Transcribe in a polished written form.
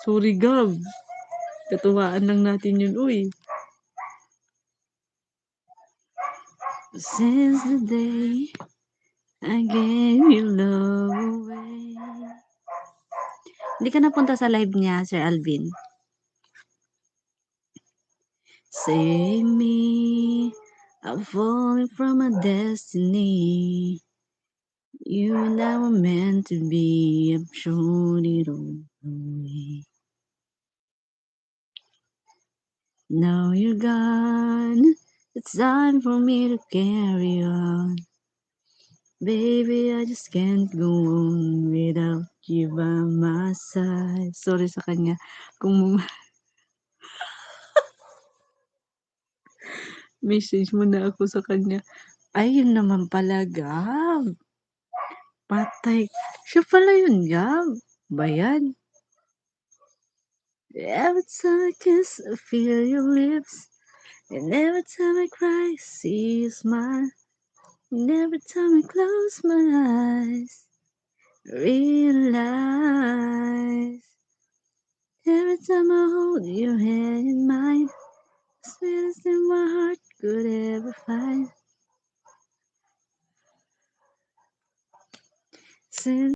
Sorry Gab, katuwaan lang natin yun, uy. Since the day I gave you love away. Hindi ka napunta sa live niya, Sir Alvin? Save me, I'm falling from my destiny. You and I were meant to be, I'm sure it'll be. Now you're gone, it's time for me to carry on. Baby, I just can't go on without you by my side. Sorry sa kanya kung message mo na ako sa kanya. Ay, yun naman pala, Gab. Patay. Siya pala yun, Gab. Ba yan? Every time I kiss, I feel your lips. And every time I cry, I see you smile. And every time I close my eyes, I realize. Every time I hold your hand in mine, the sweetest thing my heart could ever find. Since